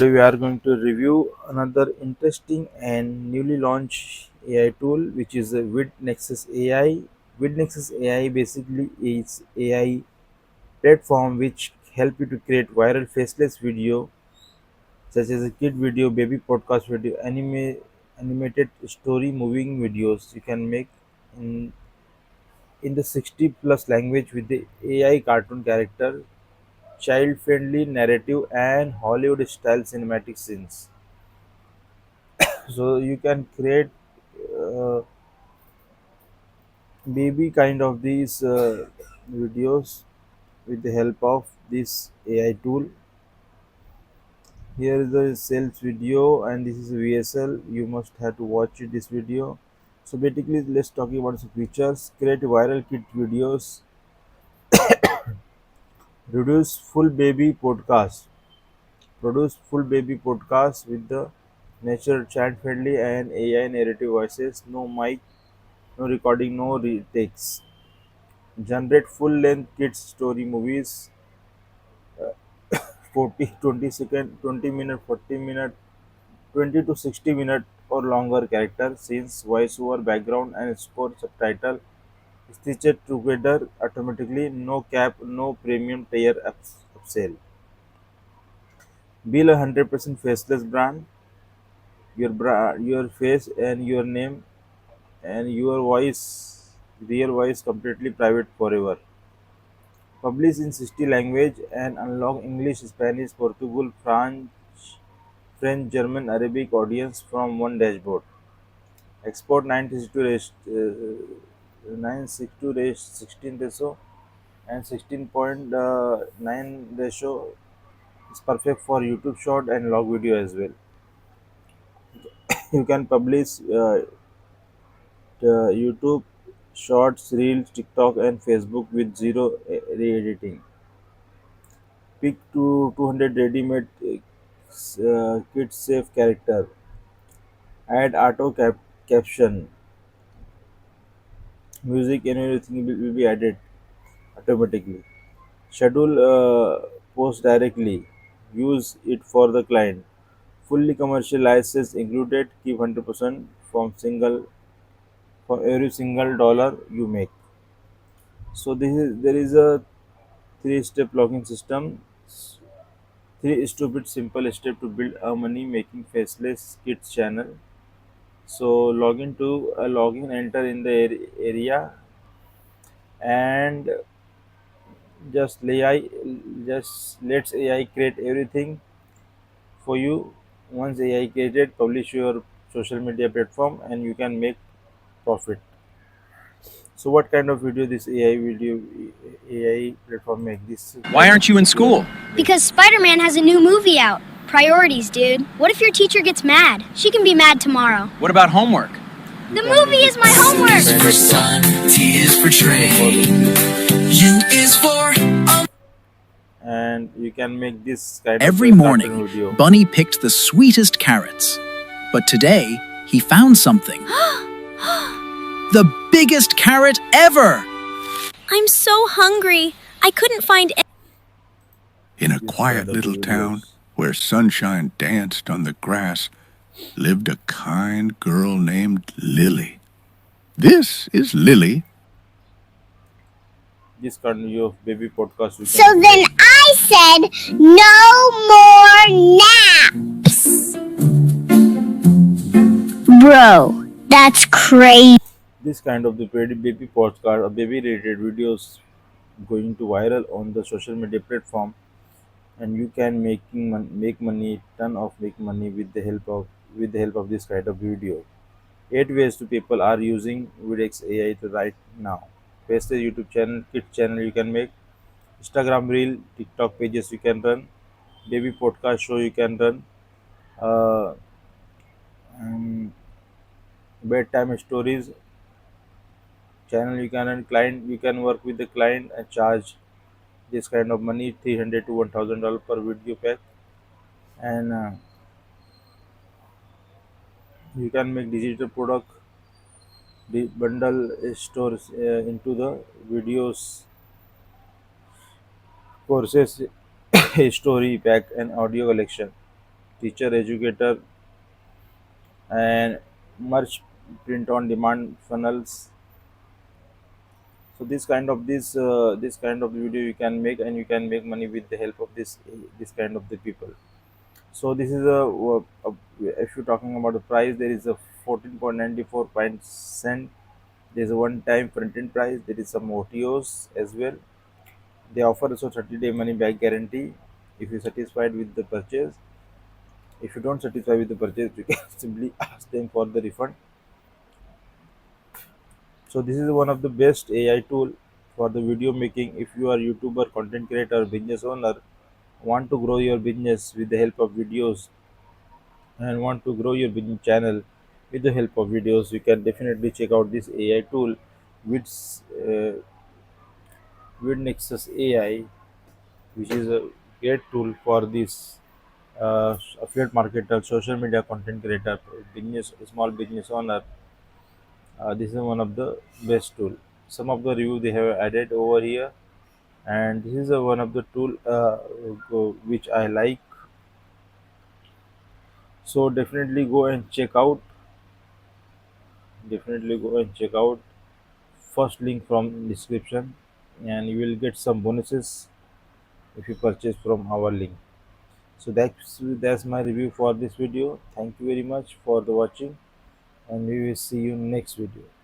Today we are going to review another interesting and newly launched AI tool, which is a VidNexus AI. VidNexus AI basically is AI platform which help you to create viral faceless video such as a kid video, baby podcast video, animated story moving videos you can make in in the 60 plus language with the AI cartoon character, child friendly narrative and Hollywood style cinematic scenes. So you can create uh, baby kind of these videos with the help of this AI tool. Here is the sales video and this is VSL. You must have to watch this video. So basically let's talk about some features. Create viral kit videos, reduce full baby podcast, produce full baby podcast with the nature child friendly and AI narrative voices, no mic, no recording, no retakes. Generate full-length kids story movies, 40, 20 second, 20 minute, 40 minute, 20 to 60 minute or longer character scenes, voiceover, background, and score subtitle stitched together automatically. No cap, no premium tier upsell. Build a 100% faceless brand. Your face and your name and your voice, real voice, completely private forever. Publish in 60 language and unlock English, Spanish, Portugal, French, German, Arabic audience from one dashboard. Export 9:16 ratio and 16:9 ratio is perfect for YouTube short and log video as well. You can publish YouTube shorts, reels, TikTok, and Facebook with zero re-editing. Pick 200 ready-made kid-safe character. Add caption, music, and everything will be added automatically. Schedule post directly. Use it for the client. Fully commercial license included. Keep 100% from single for every single dollar you make. So there is a three-step login system. Three stupid simple step to build a money making faceless kids channel. So login, enter in the area and just AI just lets AI create everything for you. Once AI created, publish your social media platform and you can make profit. So what kind of video this AI platform make? This Why kind of aren't you in video. school? Because Spider Man has a new movie out. Priorities, dude. What if your teacher gets mad? She can be mad tomorrow. What about homework? The movie is my homework! For sun, T is for train, U is for. And you can make this kind of Every a cartoon morning, video. Bunny picked the sweetest carrots. But today, he found something. The biggest carrot ever! I'm so hungry. I couldn't find In a This quiet kind of little town videos. where sunshine danced on the grass lived a kind girl named Lily. This is Lily. This kind of baby podcast we So can then create. I said, no more naps. Bro, that's crazy. This kind of the baby podcast or baby related videos going to viral on the social media platform, and you can make money, ton of make money with the help of this kind of video. 8 ways to people are using Videx AI to right now. Paste the YouTube channel, kid channel you can make, Instagram reel, TikTok pages you can run, baby podcast show you can run, uh, and bedtime stories channel you can run. Client you can work with the client and charge this kind of money, 300 to $1,000 per video pack, and you can make digital product the bundle stores into the videos, courses, story pack and audio collection. teacher educator, and merge print on demand funnels. So this kind of video you can make, and you can make money with the help of this kind of the people. So this is a if you're talking about the price, there is a 14.94 point cent. There's a one-time front-end price. There is some OTOs as well. They offer also 30-day money back guarantee if you're satisfied with the purchase. If you don't satisfy with the purchase, you can simply ask them for the refund. So this is one of the best AI tool for the video making. If you are YouTuber, content creator, business owner, want to grow your business with the help of videos, and want to grow your business channel with the help of videos, you can definitely check out this AI tool, which uh, VidNexus AI, which is a great tool for this affiliate marketer, social media content creator, business, small business owner. This is one of the best tool. Some of the review they have added over here, and this is one of the tool which I like. So definitely go and check out. Definitely go and check out. First link from description, and you will get some bonuses if you purchase from our link. So that's my review for this video. Thank you very much for the watching, and we will see you next video.